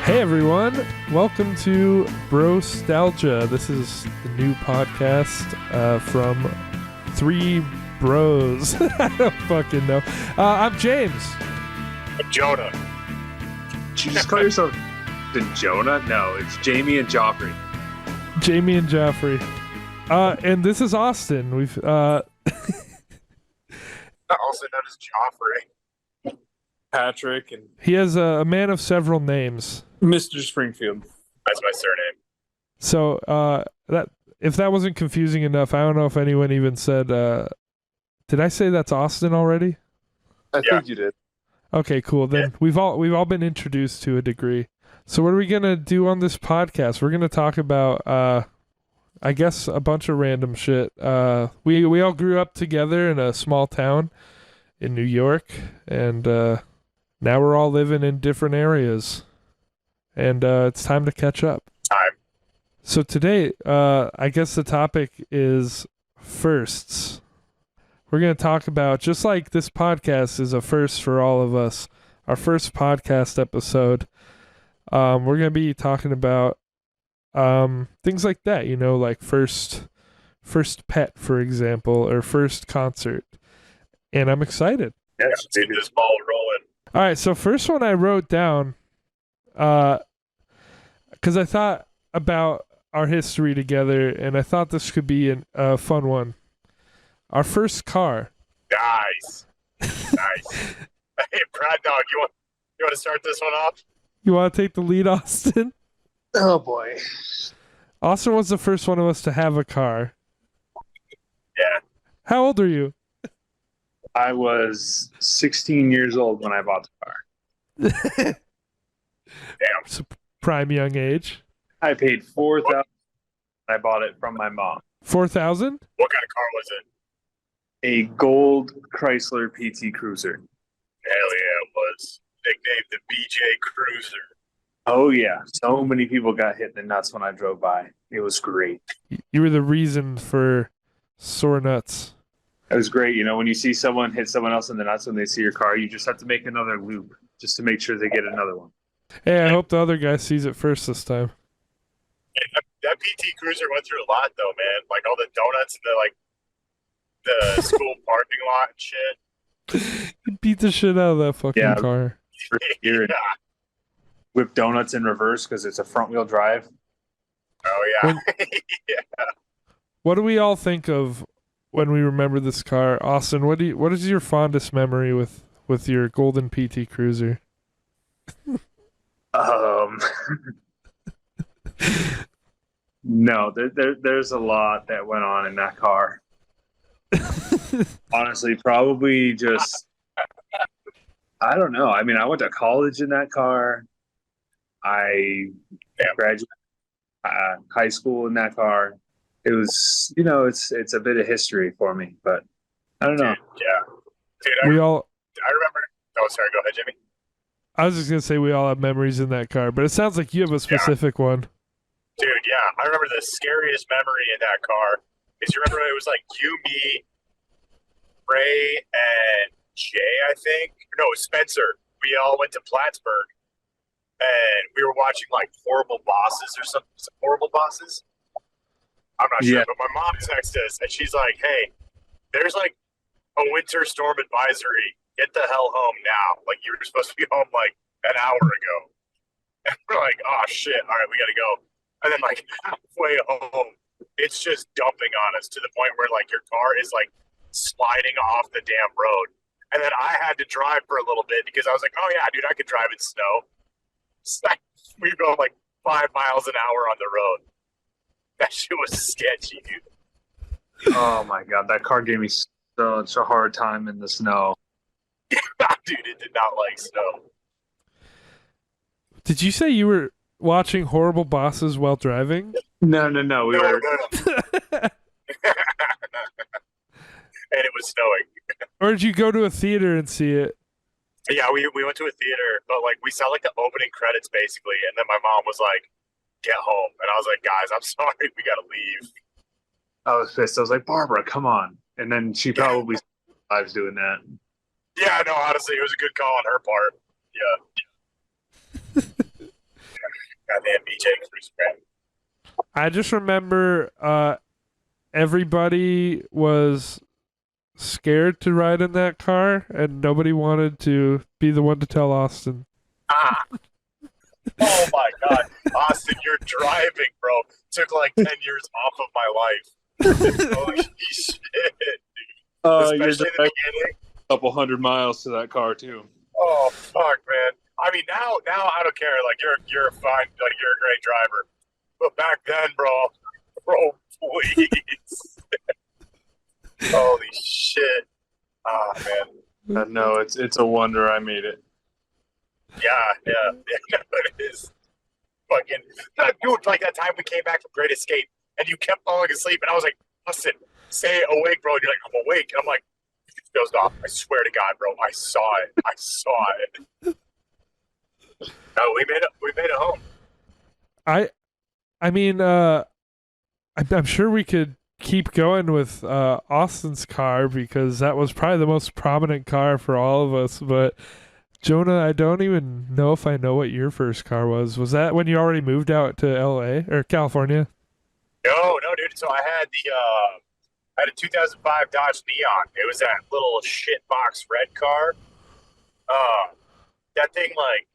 Hey everyone, welcome to Brostalgia. This is the new podcast from three bros. I don't fucking know. I'm James. I'm Jonah. Did you just call yourself the Jonah? No, it's Jamie and Joffrey. Jamie and Joffrey. And this is Austin. We've Also known as Joffrey. Patrick and he has a man of several names. Mr. Springfield. That's my surname. So that if that wasn't confusing enough, I don't know if anyone even said. Did I say that's Austin already? I think you did. Okay, cool. Then we've all been introduced to a degree. So what are we gonna do on this podcast? We're gonna talk about I guess a bunch of random shit. We all grew up together in a small town in New York, and now we're all living in different areas. And it's time to catch up. Time. So today, I guess the topic is firsts. We're going to talk about, just like this podcast is a first for all of us, our first podcast episode, we're going to be talking about things like that, you know, like first pet, for example, or first concert. And I'm excited. Yeah, let's get this ball rolling. All right, so first one I wrote down, because I thought about our history together, and I thought this could be a fun one. Our first car. Nice. Hey, Brad Dog, you want to start this one off? You want to take the lead, Austin? Oh boy. Austin was the first one of us to have a car. Yeah. How old are you? I was 16 years old when I bought the car. Damn. So prime young age. I paid $4,000. I bought it from my mom. 4,000? What kind of car was it? A gold Chrysler PT Cruiser. Hell yeah, it was. Nicknamed the BJ Cruiser. Oh yeah, so many people got hit in the nuts when I drove by. It was great. You were the reason for sore nuts. It was great. You know, when you see someone hit someone else in the nuts when they see your car, you just have to make another loop just to make sure they get another one. Hey, I hope the other guy sees it first this time. Hey, that PT Cruiser went through a lot, though, man. Like all the donuts and the school parking lot and shit. You beat the shit out of that fucking car. Yeah. Whip donuts in reverse because it's a front wheel drive. Oh yeah. Yeah. What do we all think of when we remember this car? Austin, what is your fondest memory with your golden PT Cruiser? No, there's a lot that went on in that car. Honestly, probably just, I don't know. I mean, I went to college in that car. I graduated high school in that car. It was, you know, it's a bit of history for me, but I don't know. Dude, I remember. Oh, sorry. Go ahead, Jimmy. I was just gonna say we all have memories in that car, but it sounds like you have a specific one. Dude, yeah. I remember the scariest memory in that car is you remember it was like you, me, Ray, and Jay, I think. No, it was Spencer. We all went to Plattsburgh, and we were watching like Horrible Bosses or some Horrible Bosses. I'm not sure, but my mom texted us, and she's like, hey, there's like a winter storm advisory. Get the hell home now. Like, you were supposed to be home like an hour ago. And we're like, oh, shit. All right, we got to go. And then, like, halfway home, it's just dumping on us to the point where, like, your car is, like, sliding off the damn road. And then I had to drive for a little bit because I was like, oh, yeah, dude, I could drive in snow. So we go, like, 5 miles an hour on the road. That shit was sketchy, dude. Oh, my God. That car gave me such a hard time in the snow. Dude, it did not like snow. Did you say you were watching Horrible Bosses while driving? No. No. And it was snowing. Or did you go to a theater and see it? Yeah, we went to a theater, but like we saw like the opening credits basically, and then my mom was like, "Get home," and I was like, "Guys, I'm sorry, we gotta leave." I was pissed. I was like, Barbara, come on. And then she probably I was doing that. Yeah, no, honestly, it was a good call on her part. Yeah. Goddamn BJ Cruiser, man. I just remember everybody was scared to ride in that car, and nobody wanted to be the one to tell Austin. Ah, oh my God, Austin, you're driving, bro. Took like 10 years off of my life. Holy shit, You're especially in the beginning. a couple hundred miles to that car too. Oh fuck, man. I mean, now I don't care. Like you're fine. Like you're a great driver. But back then, bro, please. Holy shit. Ah, man. No, it's a wonder I made it. Yeah, it is. Fucking, dude, like that time we came back from Great Escape and you kept falling asleep, and I was like, listen, stay awake, bro. And you're like, I'm awake. And I'm like, you just dozed off. I swear to God, bro, I saw it. No, we made it home. I mean, I'm sure we could keep going with Austin's car because that was probably the most prominent car for all of us. But Jonah, I don't even know if I know what your first car was. Was that when you already moved out to LA or California? No, dude. So I had a 2005 Dodge Neon. It was that little shit box red car. That thing, like,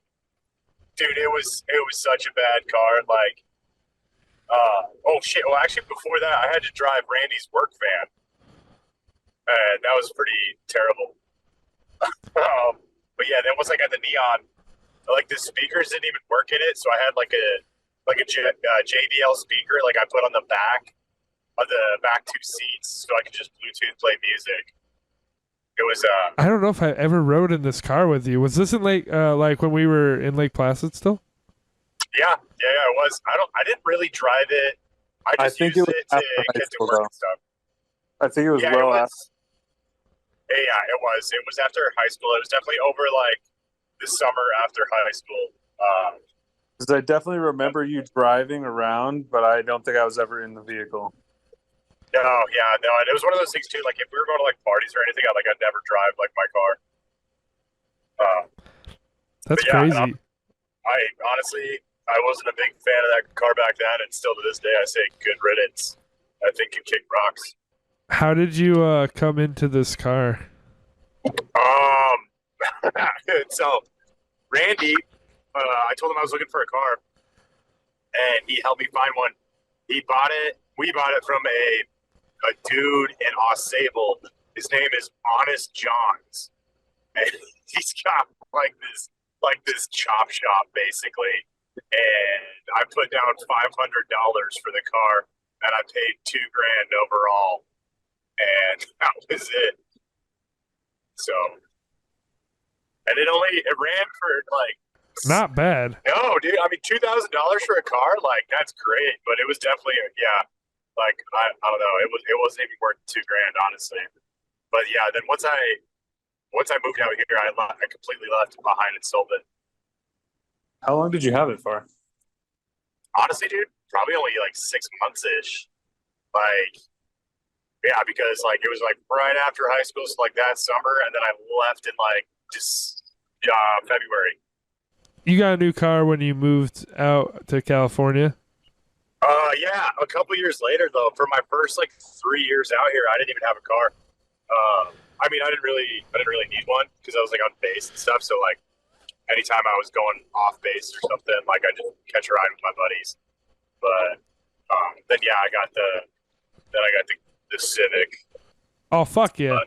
dude, it was such a bad car. Like, oh shit. Well, actually, before that, I had to drive Randy's work van, and that was pretty terrible. But yeah, then once I got the Neon, like the speakers didn't even work in it, so I had like a JBL speaker, like I put on the back of the back two seats, so I could just Bluetooth play music. It was I don't know if I ever rode in this car with you. Was this in like when we were in Lake Placid still? yeah, it was. I didn't really drive it. I just used it to get to work and stuff. I think it was Yeah, well it after. was. Yeah, it was. It was after high school. It was definitely over like the summer after high school. Because I definitely remember you driving around, but I don't think I was ever in the vehicle. No, and it was one of those things too. Like if we were going to like parties or anything, I'd never drive like my car. That's but yeah, and crazy. I honestly, I wasn't a big fan of that car back then, and still to this day, I say good riddance. I think it kicked rocks. How did you come into this car? So Randy, I told him I was looking for a car, and he helped me find one. He bought it. We bought it from a dude in Ausable. His name is Honest Johns, and he's got like this chop shop basically. And I put down $500 for the car, and I paid $2,000 overall, and that was it. So, and it ran for like Not bad. no, dude. I mean, $2,000 for a car, like that's great, but it was definitely like I don't know, it wasn't even worth $2,000 honestly. But yeah, then once I moved out here, I completely left it behind and sold it. How long did you have it for? Honestly, dude, probably only like 6 months ish. Like, yeah, because like it was like right after high school, so like that summer, and then I left in like just February. You got a new car when you moved out to California? Yeah, a couple years later though, for my first like 3 years out here, I didn't even have a car. I mean, I didn't really need one because I was like on base and stuff. So like, anytime I was going off base or something, like I just catch a ride with my buddies. But then yeah, I got the Civic. Oh fuck yeah!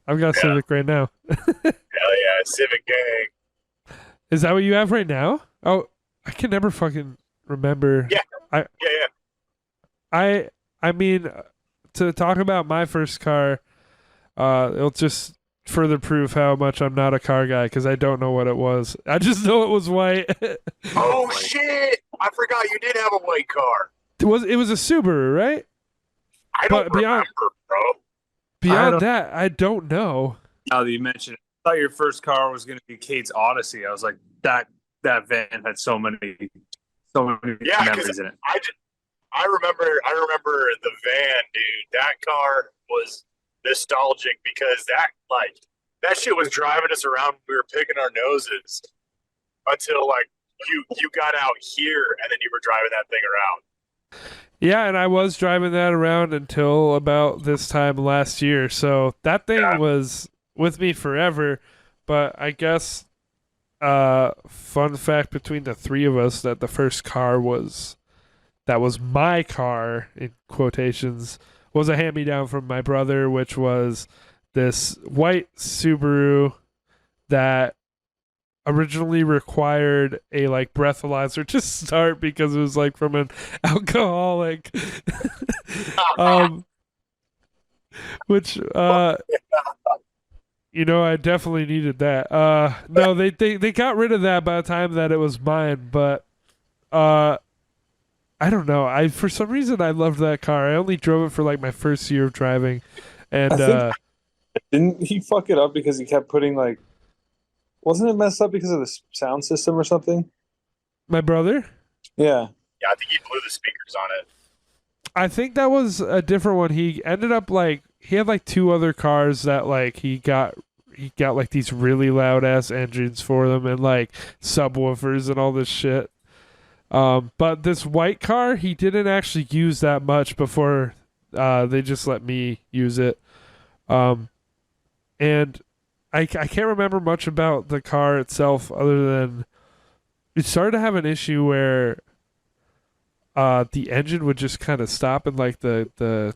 I've got a Civic right now. Hell yeah, Civic gang. Is that what you have right now? Oh, I can never fucking remember. Yeah. I mean, to talk about my first car, it'll just further prove how much I'm not a car guy because I don't know what it was. I just know it was white. Oh shit! I forgot you did have a white car. It was a Subaru, right? I don't remember, bro. Beyond that, I don't know. Now that you mentioned it, I thought your first car was going to be Kate's Odyssey. I was like, that van had so many memories in it. I remember the van, dude. That car was nostalgic because that shit was driving us around when we were picking our noses until like you got out here and then you were driving that thing around. Yeah, and I was driving that around until about this time last year. So that thing was with me forever. But I guess, fun fact between the three of us, that the first car that was my car, in quotations, was a hand-me-down from my brother, which was this white Subaru that originally required a like breathalyzer to start because it was like from an alcoholic. Which I definitely needed that. No, they got rid of that by the time that it was mine, but I don't know. I for some reason I loved that car. I only drove it for like my first year of driving, and I think didn't he fuck it up because he kept putting like, wasn't it messed up because of the sound system or something? my brother. Yeah. Yeah, I think he blew the speakers on it. I think that was a different one. He ended up like he had like two other cars that like he got like these really loud ass engines for them and like subwoofers and all this shit. But this white car he didn't actually use that much before they just let me use it. And I can't remember much about the car itself other than it started to have an issue where the engine would just kind of stop and like the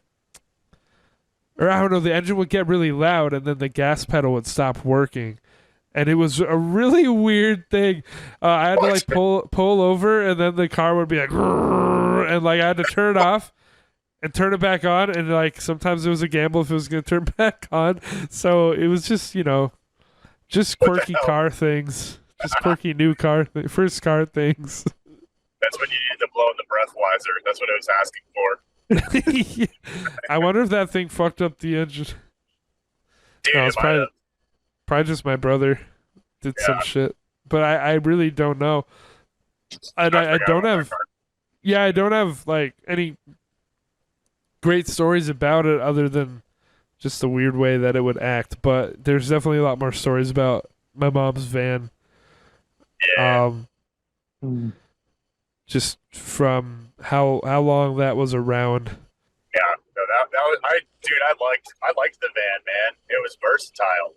or I don't know, the engine would get really loud and then the gas pedal would stop working. And it was a really weird thing. I had to like pull over and then the car would be like "Grrr," and like I had to turn it off and turn it back on, and like sometimes it was a gamble if it was going to turn back on. So it was just, just quirky car things. Just quirky new first car things. That's when you needed to blow in the breathalyzer. That's what it was asking for. I wonder if that thing fucked up the engine. Dude, No, it's probably just my brother did some shit. But I really don't know. And I don't have I don't have like any great stories about it other than just the weird way that it would act. But there's definitely a lot more stories about my mom's van. Yeah. Just from how long that was around. Yeah, no, that was I liked the van, man. It was versatile.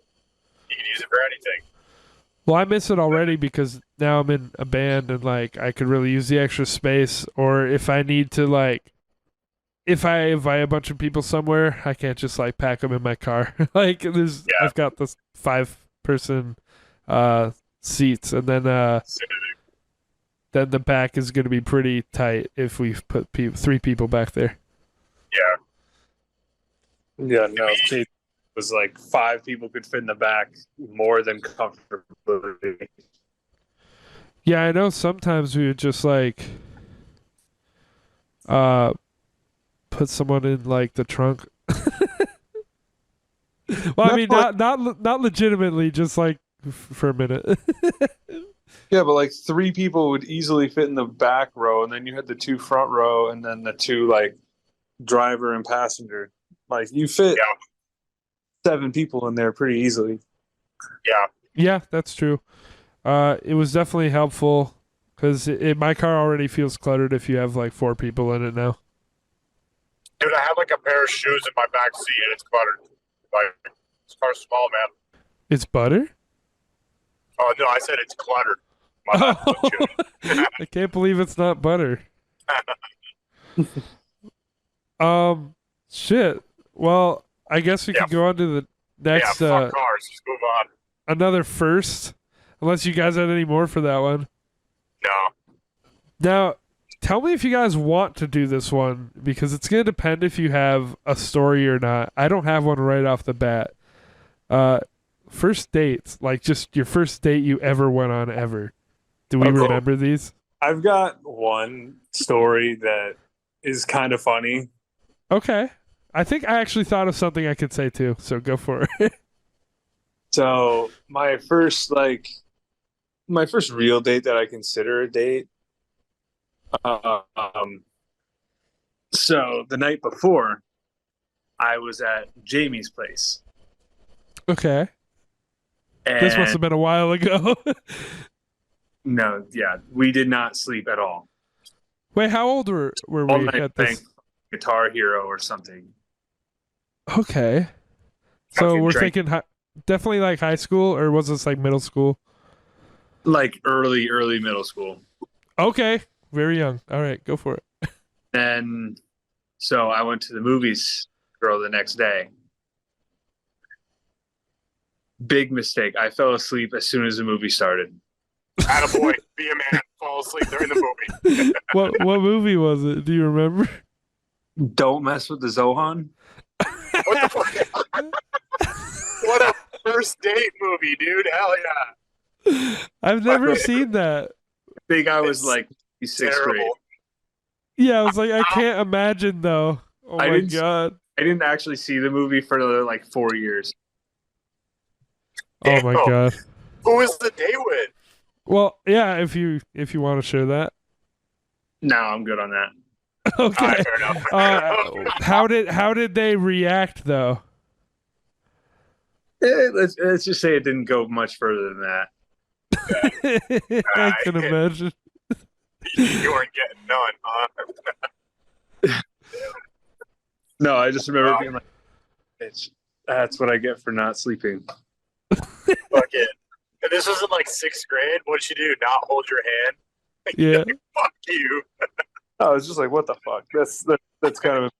You could use it for anything. Well, I miss it already because now I'm in a band and like I could really use the extra space. Or if I need to like, if I invite a bunch of people somewhere, I can't just like pack them in my car. Like I've got this 5-person seats, and then the back is going to be pretty tight if we put 3 people back there. Yeah. Yeah, no. It was like 5 people could fit in the back more than comfortably. Yeah, I know sometimes we would just like put someone in like the trunk. Well, I mean, not legitimately, just like for a minute. Yeah, but like 3 people would easily fit in the back row, and then you had the 2 front row, and then the 2 like driver and passenger. Like you fit 7 people in there pretty easily. Yeah. Yeah, that's true. It was definitely helpful because my car already feels cluttered if you have like 4 people in it now. Dude, I have like a pair of shoes in my back seat and it's cluttered. Like, this car's small, man. It's butter? Oh, no, I said it's cluttered. I can't believe it's not butter. Shit. Well, I guess we could go on to the next. Fuck cars. Just move on. Another first, unless you guys had any more for that one. No. Now, tell me if you guys want to do this one because it's gonna depend if you have a story or not. I don't have one right off the bat. First dates, like just your first date you ever went on ever. Do we remember these? I've got one story that is kind of funny. Okay. I think I actually thought of something I could say too, so go for it. So my first real date that I consider a date. So the night before, I was at Jamie's place. Okay. And this must have been a while ago. No, yeah, we did not sleep at all. Wait, how old were All we night at playing this? Guitar Hero or something. Okay. So Fucking we're drank thinking definitely like high school, or was this like middle school? like early middle school. Okay. Very young. All right, go for it. Then, so I went to the movies, girl, the next day. Big mistake. I fell asleep as soon as the movie started. Attaboy, be a man, fall asleep during the movie. What movie was it? Do you remember? Don't mess with the Zohan. What the fuck? What a first date movie, dude. Hell yeah. I've never seen that. I think I was It's like sixth grade. Terrible. Yeah, I was like, I can't imagine though. Oh I my didn't- god. I didn't actually see the movie for like 4 years. Oh my Damn. god. Who was the date with? Well, yeah, if you want to share that. No, I'm good on that. Okay. Alright, fair enough. How did they react though? Let's just say it didn't go much further than that. I can imagine. You weren't getting none, huh? No, I just remember being like, that's what I get for not sleeping. Fucking. And this was in like sixth grade. What'd she do? Not hold your hand? Yeah. Fuck you. I was just like, what the fuck? That's kind of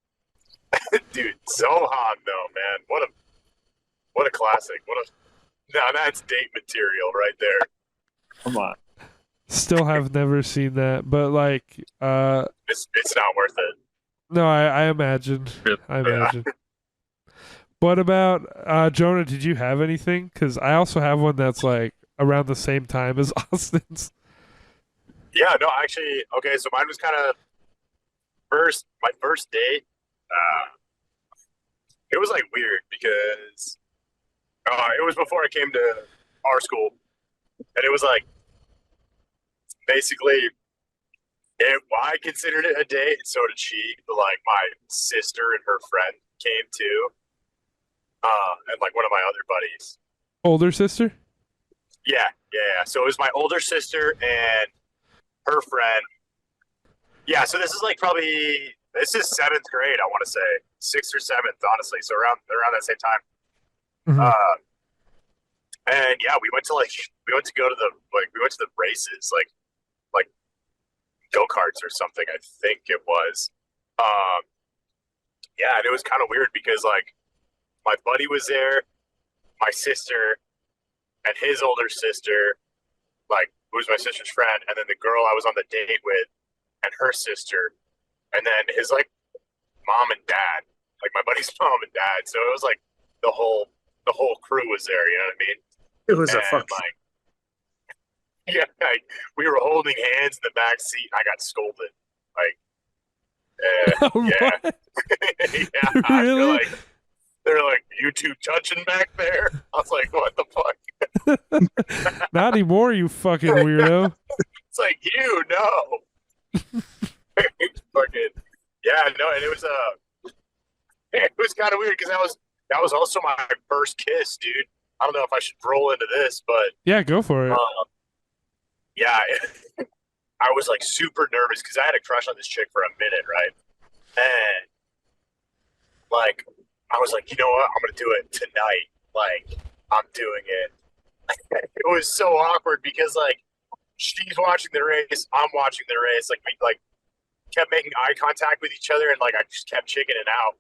Dude, Zohan though, man. What a classic. Now that's date material right there. come on. Still have never seen that, but like It's not worth it. no, I imagine. I imagine. What about Jonah, did you have anything? Because I also have one that's like around the same time as Austin's. Yeah, no, actually, okay, so mine was kind of my first date. It was like weird because it was before I came to our school, and it was like basically I considered it a date, and so did she. But like my sister and her friend came too, and like one of my other buddies. Older sister? Yeah. So it was my older sister and her friend. Yeah, so this is seventh grade, I want to say sixth or seventh, honestly. So around that same time. Mhm. And yeah, we went to the races, like go-karts or something, I think it was. Yeah, and it was kind of weird because like my buddy was there, my sister, and his older sister, like who was my sister's friend, and then the girl I was on the date with, and her sister, and then his like mom and dad, like my buddy's mom and dad. So it was like the whole crew was there. You know what I mean? It was And a fuck. like, yeah, like we were holding hands in the back seat, and I got scolded. Like, yeah, What? yeah. I feel Really? like they're like, you two touching back there. I was like, what the fuck? Not anymore, you fucking weirdo. It's like, no. Fucking yeah, no, and it was kind of weird because that was also my first kiss, dude. I don't know if I should roll into this, but Yeah, go for it. yeah, I was like super nervous because I had a crush on this chick for a minute, right? And like I was like, you know what, I'm gonna do it tonight. Like I'm doing it. It was so awkward because like she's watching the race, I'm watching the race. Like we like kept making eye contact with each other, and like I just kept chickening out.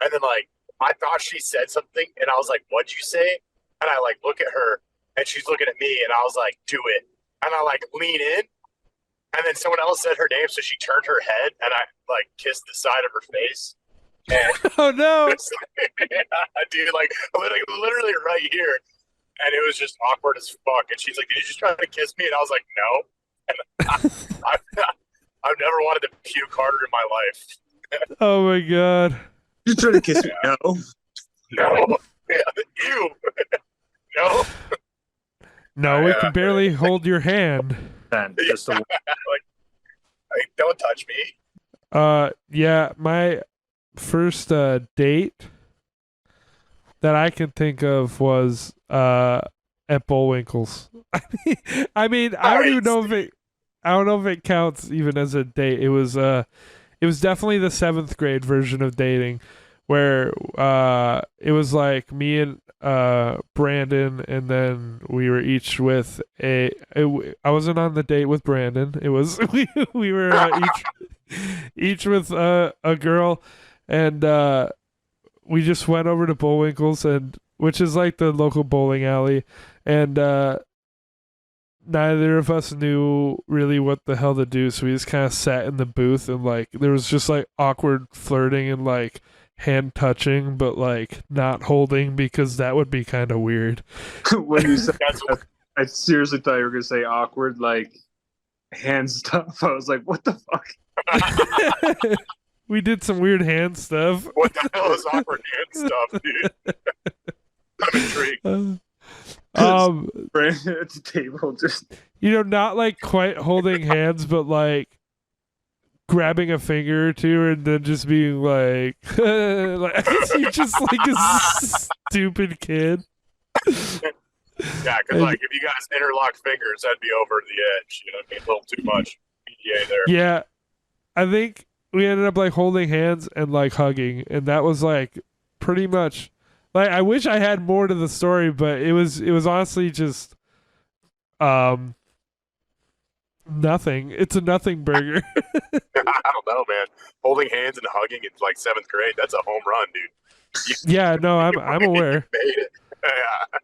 And then like I thought she said something, and I was like, "What'd you say?" And I like look at her, and she's looking at me, and I was like, "Do it." And I like lean in, and then someone else said her name, so she turned her head, and I like kissed the side of her face. And Oh no. dude, like literally right here. And it was just awkward as fuck. And she's like, "Did you just try to kiss me?" And I was like, "No." And I've never wanted to puke harder in my life. Oh my god. You trying to kiss me? No. No. Yeah, ew. No. No, we Yeah. can barely hold your hand. Then just a, Like, don't touch me. Yeah, my first date that I can think of was at Bullwinkle's. I mean, I don't even know if it. I don't know if it counts even as a date. It was definitely the 7th grade version of dating, where it was like me and Brandon, and then we were each with I wasn't on the date with Brandon. It was we were each with a girl, and we just went over to Bullwinkle's, and which is like the local bowling alley, and neither of us knew really what the hell to do, so we just kind of sat in the booth, and like there was just like awkward flirting and like hand touching, but like not holding, because that would be kind of weird. When you said that, I seriously thought you were gonna say awkward, like hand stuff. I was like, what the fuck? We did some weird hand stuff. What the hell is awkward hand stuff, dude? I'm intrigued. Brandon at the table, just Not like quite holding hands, but like grabbing a finger or two, and then just being like, like you're just like a stupid kid. Yeah, because like if you guys interlock fingers, that'd be over the edge. You know what I mean? A little too much PDA there. Yeah, I think we ended up like holding hands and like hugging, and that was like pretty much. Like, I wish I had more to the story, but it was honestly just nothing. It's a nothing burger. I don't know, man. Holding hands and hugging in like 7th grade, that's a home run, dude. Yeah, no, I'm aware. Made it. Yeah.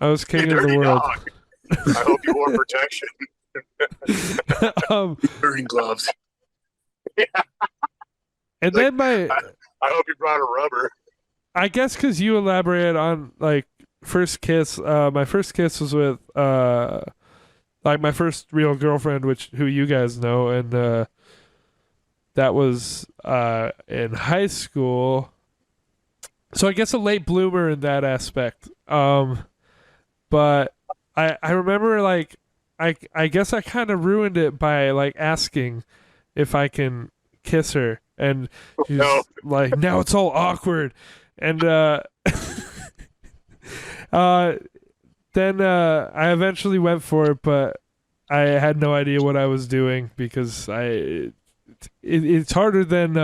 I was king of the Dirty world. dog. I hope you wore protection. wearing gloves. Yeah. And Like, then I hope you brought a rubber. I guess because you elaborated on like first kiss. My first kiss was with like my first real girlfriend, who you guys know, and that was in high school. So I guess a late bloomer in that aspect. But I remember like I guess I kind of ruined it by like asking if I can kiss her, and she's like, now it's all awkward. And then I eventually went for it, but I had no idea what I was doing, because it's harder than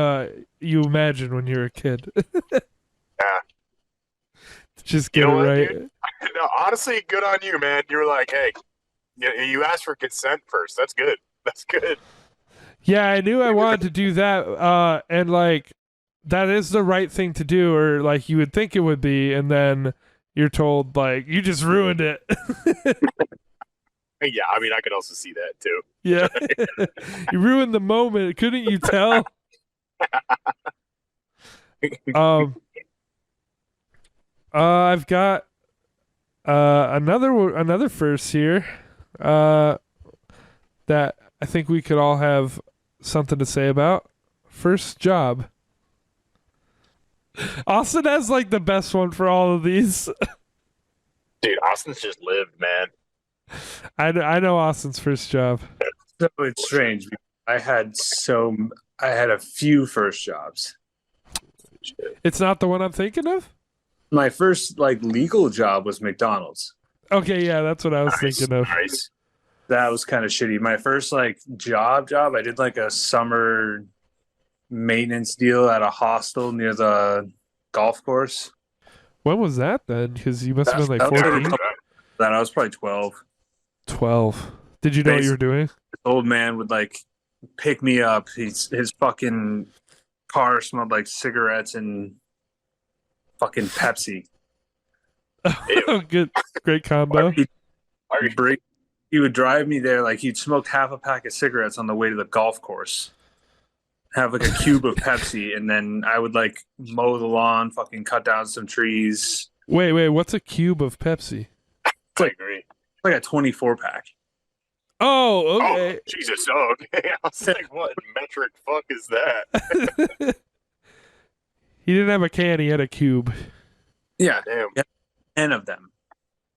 you imagine when you're a kid. Yeah. Just get it right. Dude? No, honestly, good on you, man. You were like, hey, you asked for consent first. That's good. That's good. Yeah, I knew I wanted to do that, and like that is the right thing to do, or like you would think it would be, and then you're told like you just ruined it. Yeah, I mean, I could also see that too. Yeah, you ruined the moment. Couldn't you tell? I've got another first here that I think we could all have something to say about. First job. Austin has like the best one for all of these. Dude, Austin's just lived, man. I know Austin's first job. So it's strange. I had a few first jobs. It's not the one I'm thinking of? My first like legal job was McDonald's. Okay, yeah, that's what I was thinking of. Nice. That was kind of shitty. My first like job, I did like a summer maintenance deal at a hostel near the golf course. When was that then? Because you must have been like That was 14. Then I was probably 12. 12. Did you know what you were doing? This old man would like pick me up. His fucking car smelled like cigarettes and fucking Pepsi. Oh, good, great combo. He would drive me there, like he'd smoked half a pack of cigarettes on the way to the golf course, have like a cube of Pepsi, and then I would like mow the lawn, fucking cut down some trees. Wait, what's a cube of Pepsi? It's like, I agree. like a 24 pack. Oh, okay. Oh, Jesus. Oh, okay. I was like, what metric fuck is that? He didn't have a can, he had a cube. Yeah, Damn. 10 of them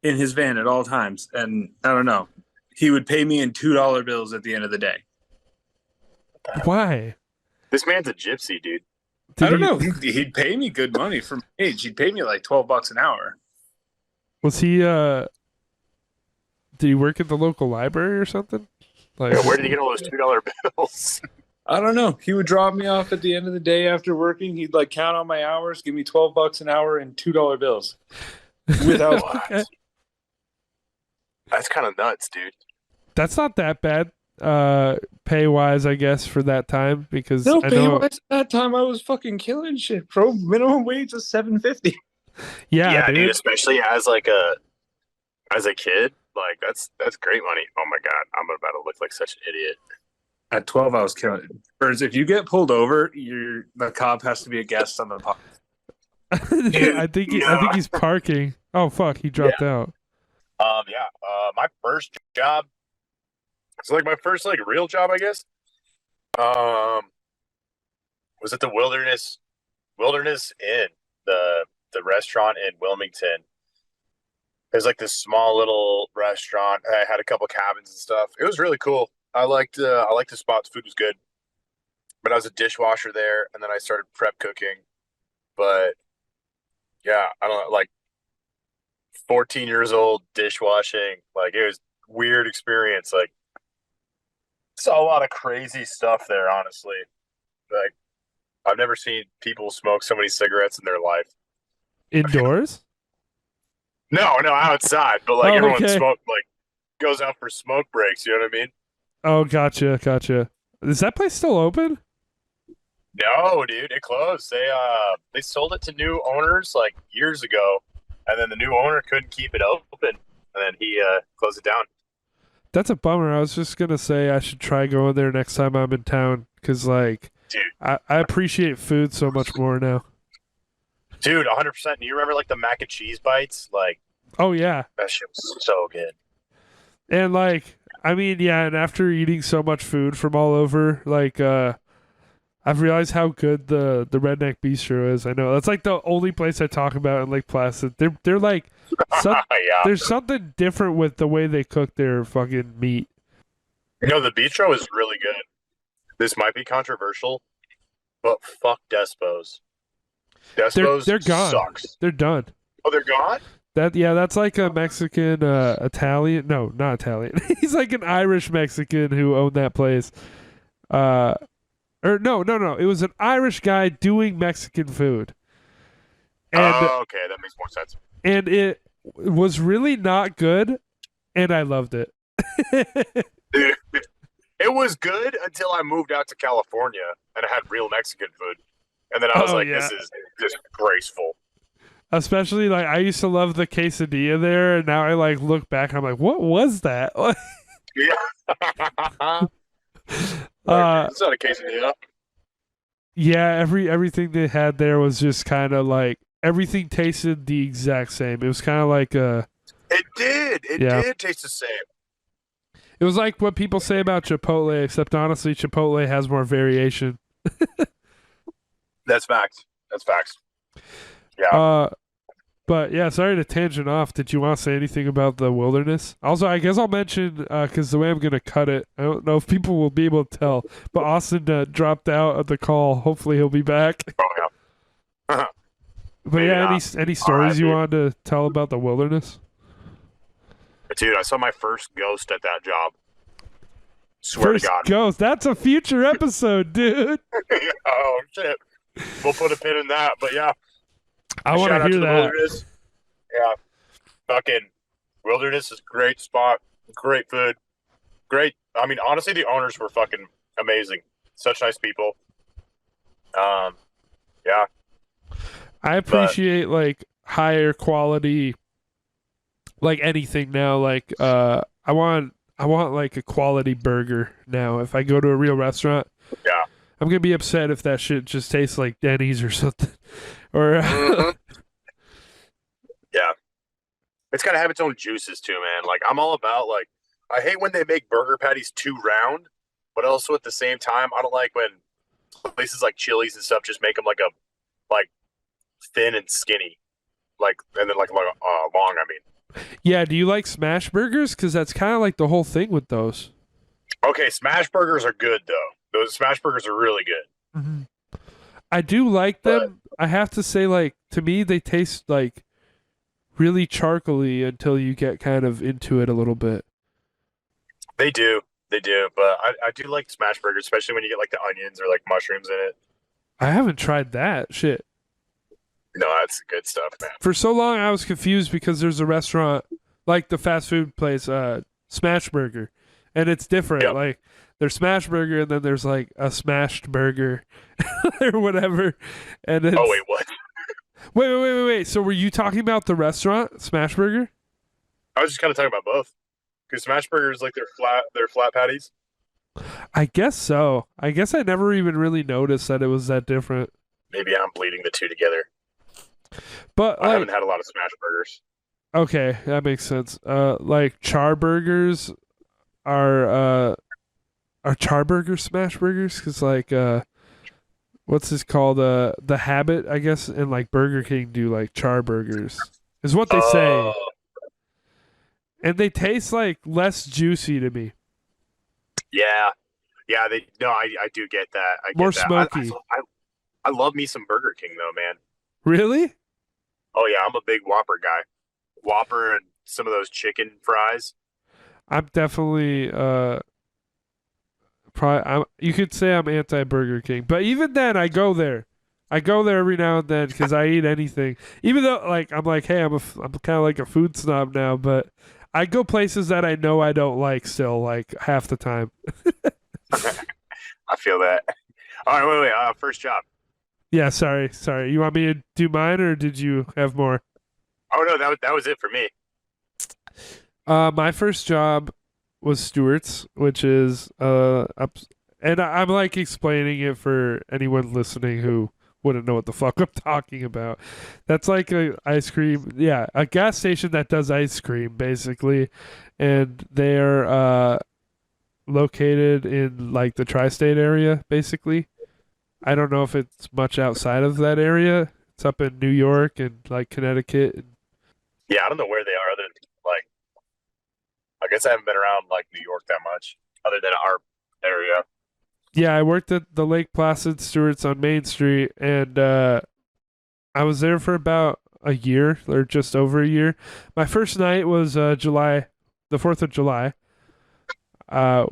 in his van at all times. And I don't know, he would pay me in $2 bills at the end of the day. Why? This man's a gypsy, dude. I don't know. He'd pay me good money for my age. He'd pay me like $12 an hour. Was he Did he work at the local library or something? Like, Yeah, where did he get all those $2 bills? I don't know. He would drop me off at the end of the day after working. He'd like count on my hours, give me $12 an hour and $2 bills. Without Okay. That's kind of nuts, dude. That's not that bad, pay wise, I guess, for that time because no I pay know. wise. At that time, I was fucking killing shit, bro. Minimum wage was $7.50. Yeah, dude. Especially as a kid, like that's great money. Oh my god, I'm about to look like such an idiot. At 12, I was killing. Whereas if you get pulled over, the cop has to be a guest on the podcast. I think he's parking. Oh fuck, he dropped out. My first job. It's like my first like real job, I guess. Was at the Wilderness Inn, the restaurant in Wilmington. It was like this small little restaurant. I had a couple cabins and stuff. It was really cool. I liked the spot. The food was good. But I was a dishwasher there, and then I started prep cooking. But yeah, I don't know, like 14 years old dishwashing. Like it was a weird experience. Like saw a lot of crazy stuff there, honestly. Like I've never seen people smoke so many cigarettes in their life. Indoors? No, outside. But like everyone okay. goes out for smoke breaks. You know what I mean? Oh, gotcha. Is that place still open? No, dude, it closed. They sold it to new owners like years ago, and then the new owner couldn't keep it open, and then he closed it down. That's a bummer. I was just gonna say I should try going there next time I'm in town because, like, dude, I appreciate food so much more now. Dude, 100%. Do you remember like the mac and cheese bites? Like, oh yeah, that shit was so good. And like, I mean, yeah. And after eating so much food from all over, like, I've realized how good the Redneck Bistro is. I know that's like the only place I talk about in Lake Placid. They're like, Yeah. There's something different with the way they cook their fucking meat. The bistro is really good. This might be controversial, but fuck Despo's. Despo's they're gone. Sucks. They're done. Oh, they're gone? That's like a Mexican, Italian. No, not Italian. He's like an Irish Mexican who owned that place. No. It was an Irish guy doing Mexican food. And, okay, that makes more sense. And it was really not good, and I loved it. Dude, it was good until I moved out to California and I had real Mexican food. And then I was this is disgraceful. Especially, like, I used to love the quesadilla there, and now I, like, look back, I'm like, what was that? Yeah. It's not a quesadilla. Yeah, everything they had there was just kind of like, everything tasted the exact same. It was kind of like a... It did. It did taste the same. It was like what people say about Chipotle, except honestly, Chipotle has more variation. That's facts. Yeah. But yeah, sorry to tangent off. Did you want to say anything about the Wilderness? Also, I guess I'll mention, because the way I'm going to cut it, I don't know if people will be able to tell, but Austin dropped out of the call. Hopefully he'll be back. Oh, yeah. But yeah, any stories you wanted to tell about the Wilderness? Dude, I saw my first ghost at that job. Swear first to God. Ghost. That's a future episode, dude. Oh, shit. We'll put a pin in that, but yeah. I want to hear that. Wilderness. Yeah. Fucking Wilderness is a great spot. Great food. Great. I mean, honestly, the owners were fucking amazing. Such nice people. Yeah. I appreciate like higher quality, like anything now. Like, I want like a quality burger now. If I go to a real restaurant, yeah, I'm gonna be upset if that shit just tastes like Denny's or something. Or yeah, it's gotta have its own juices too, man. Like I'm all about like, I hate when they make burger patties too round, but also at the same time, I don't like when places like Chili's and stuff just make them like thin and skinny, and then long. I mean, yeah. Do you like smash burgers? Because that's kind of like the whole thing with those. Okay, smash burgers are good though. Those smash burgers are really good. Mm-hmm. I do like them. I have to say, like, to me, they taste like really charcoaly until you get kind of into it a little bit. They do. But I do like smash burgers, especially when you get like the onions or like mushrooms in it. I haven't tried that shit. No, that's good stuff, man. For so long, I was confused because there's a restaurant like the fast food place, Smash Burger, and it's different. Yep. Like there's Smash Burger, and then there's like a smashed burger or whatever. And it's Oh wait, what? wait. So were you talking about the restaurant, Smash Burger? I was just kind of talking about both. Because smash burgers like they're flat patties. I guess so. I guess I never even really noticed that it was that different. Maybe I'm bleeding the two together. But I like, haven't had a lot of smash burgers. okay, that makes sense. Like char burgers are char burgers smash burgers? Because like what's this called? The Habit, I guess, and like Burger King do like char burgers, is what they say, Oh, and they taste like less juicy to me, yeah, yeah. They no, I do get that. I get more that. smoky. I love me some Burger King though, man. Really? Oh yeah, I'm a big Whopper guy. Whopper and some of those chicken fries. I'm definitely probably you could say I'm anti Burger King, but even then I go there. I go there every now and then because I eat anything. Even though like I'm like, hey, I'm kind of like a food snob now, but I go places that I know I don't like still, like half the time. I feel that. All right, wait. First job. Yeah, sorry. You want me to do mine, or did you have more? Oh no, that was it for me. My first job was Stewart's, which is and I'm like explaining it for anyone listening who wouldn't know what the fuck I'm talking about. That's like a ice cream, yeah, a gas station that does ice cream basically, and they're located in like the tri-state area basically. I don't know if it's much outside of that area. It's up in New York and like Connecticut. Yeah, I don't know where they are other than like I guess I haven't been around like New York that much, other than our area. Yeah, I worked at the Lake Placid Stewart's on Main Street, and I was there for about a year or just over a year. My first night was July, the 4th of July, Damn.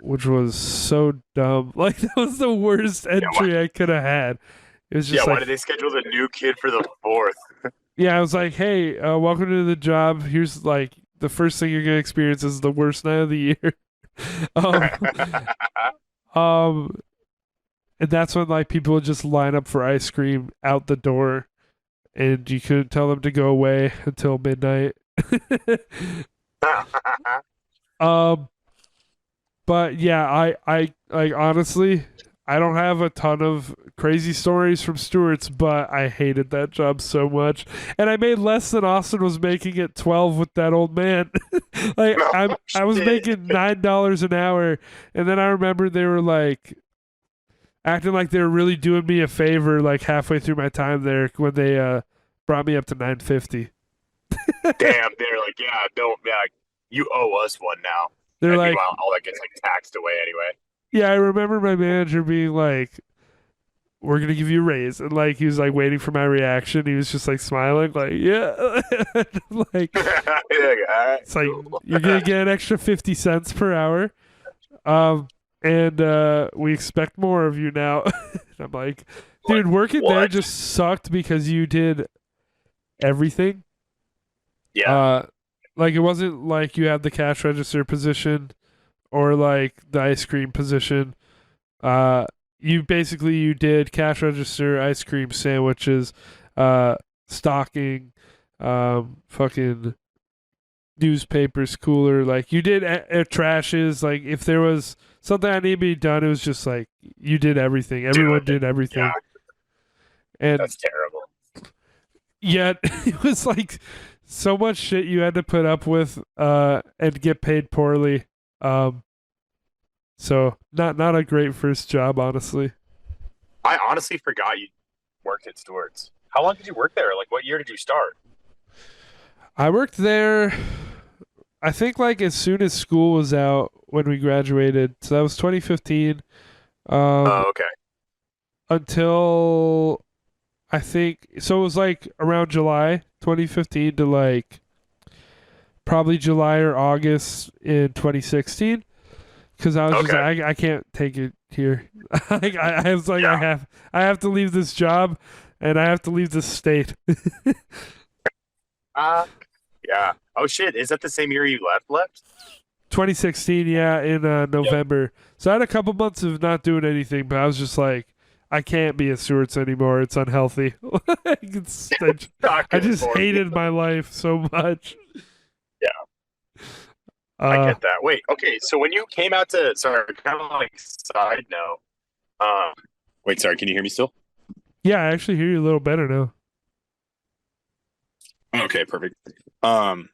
which was so dumb. Like, that was the worst entry I could have had. It was just Why like, did they schedule the new kid for the 4th? yeah, I was like, hey, welcome to the job. Here's like, the first thing you're going to experience is the worst night of the year. um, um, and that's when like people would just line up for ice cream out the door, and you couldn't tell them to go away until midnight. um, but yeah, I like honestly, I don't have a ton of crazy stories from Stewart's, but I hated that job so much, and I made less than Austin was making at 12 with that old man. Like I was making $9 an hour, and then I remember they were like acting like they were really doing me a favor like halfway through my time there when they brought me up to 950. Damn, they're like, yeah, don't, yeah, you owe us one now. They're And like, meanwhile, all that gets like taxed away anyway. yeah, I remember my manager being like, we're gonna give you a raise, and like he was like waiting for my reaction. He was just like smiling, like yeah, like it's like you're gonna get an extra 50 cents per hour, and we expect more of you now. And I'm like, dude, working there What? just sucked because you did everything. Yeah, Like it wasn't like you had the cash register position or like the ice cream position. You did cash register, ice cream, sandwiches, stocking, fucking newspapers, cooler. Like you did trashes. Like if there was something that needed to be done, it was just like you did everything. Everyone did everything, yeah, and that's terrible. yet it was like so much shit you had to put up with, and get paid poorly. So not a great first job, honestly. I honestly forgot you worked at Stewart's. How long did you work there? Like, what year did you start? I worked there, I think, like as soon as school was out when we graduated. So that was 2015. Oh, okay. Until I think so it was like around July 2015 to like probably July or August in 2016. Because I was just Okay. like, I can't take it here. Like, I was like, Yeah. I have to leave this job, and I have to leave this state. Uh, yeah. Oh shit! Is that the same year you left? 2016, yeah, in Yep. November. So I had a couple months of not doing anything, but I was just like, I can't be at Stewart's anymore. It's unhealthy. Like, Not I good just for you. hated my life so much. Yeah, I Uh, get that. Wait. Okay. So when you came out to, sorry, kind of like side note. Um. Wait. Sorry. Can you hear me still? yeah, I actually hear you a little better now. Okay. Perfect. Um.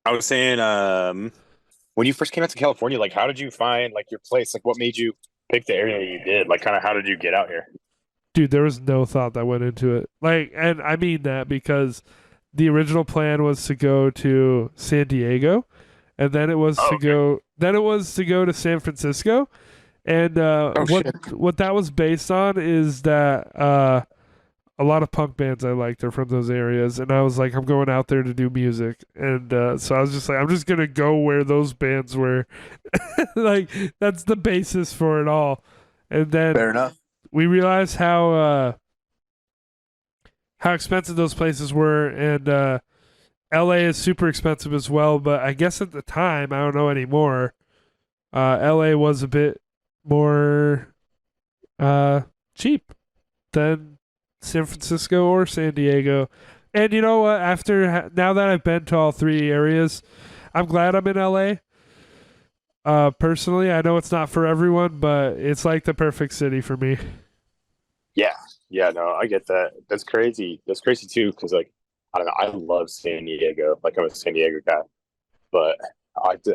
I was saying, when you first came out to California, like, how did you find like your place? Like, what made you pick the area you did? Like, kind of, how did you get out here? Dude, there was no thought that went into it. Like, and I mean that because the original plan was to go to San Diego, and Oh, okay. then it was to go to San Francisco. And Oh shit. what that was based on is that a lot of punk bands I liked are from those areas, and I was like, I'm going out there to do music, and so I was just like, I'm just gonna go where those bands were. Like, that's the basis for it all. And then Fair enough. we realized how expensive those places were, and LA is super expensive as well. But I guess at the time, I don't know anymore. LA was a bit more uh, cheap than San Francisco or San Diego. And you know what? Now that I've been to all three areas, I'm glad I'm in LA. Personally, I know it's not for everyone, but it's like the perfect city for me. Yeah. Yeah. No, I get that. That's crazy. That's crazy too, because like, I don't know. I love San Diego. Like, I'm a San Diego guy, but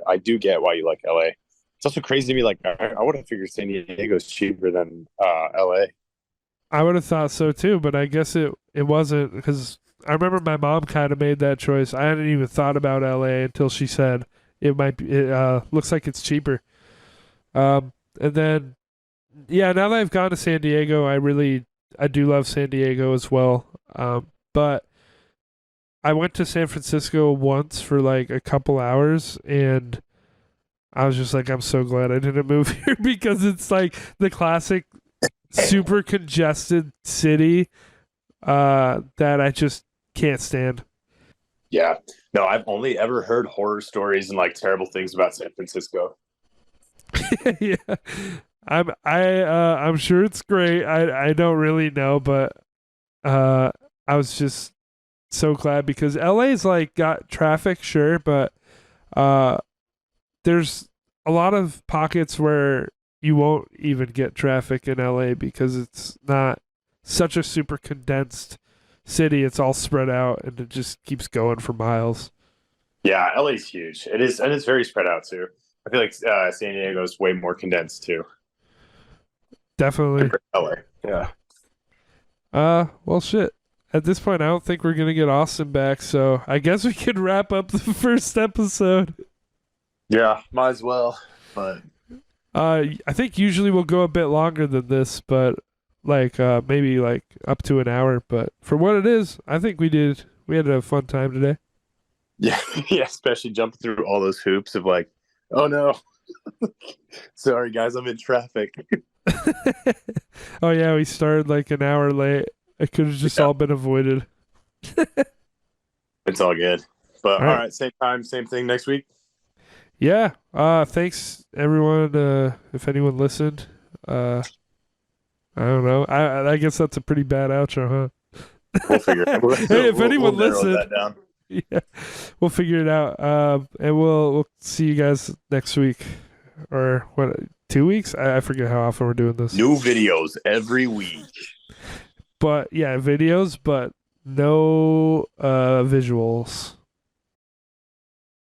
I do get why you like LA. It's also crazy to me. Like, I would have figured San Diego's cheaper than LA. I would have thought so too, but I guess it wasn't because I remember my mom kind of made that choice. I hadn't even thought about LA until she said it might be. It looks like it's cheaper. And then yeah, now that I've gone to San Diego, I do love San Diego as well. But I went to San Francisco once for like a couple hours, and I was just like, I'm so glad I didn't move here because it's like the classic super congested city that I just can't stand. Yeah. No, I've only ever heard horror stories and like terrible things about San Francisco. Yeah, I'm sure it's great. I don't really know, but uh, I was just so glad because LA's like got traffic, sure, but uh, there's a lot of pockets where you won't even get traffic in LA because it's not such a super condensed city. It's all spread out and it just keeps going for miles. Yeah, LA's huge. It is, and it's very spread out too. I feel like San Diego's way more condensed too Definitely. compared to LA. Yeah. Well, shit. At this point, I don't think we're gonna get Austin back, so I guess we could wrap up the first episode. Yeah, might as well. But I think usually we'll go a bit longer than this, but like maybe like up to an hour. But for what it is, I think we had a fun time today. yeah, yeah, especially jumping through all those hoops of like, oh no, sorry guys, I'm in traffic. Oh yeah, we started like an hour late. It could have just Yeah, all been avoided. it's all good. But All all right. right, same time, same thing next week. Yeah. Thanks everyone. If anyone listened. I don't know. I guess that's a pretty bad outro, We'll figure it. huh? We'll, Hey, if we'll anyone narrow listened, that down. yeah, we'll figure it out. And we'll see you guys next week or what? 2 weeks? I forget how often we're doing this. New videos every week. But yeah, videos, but no visuals.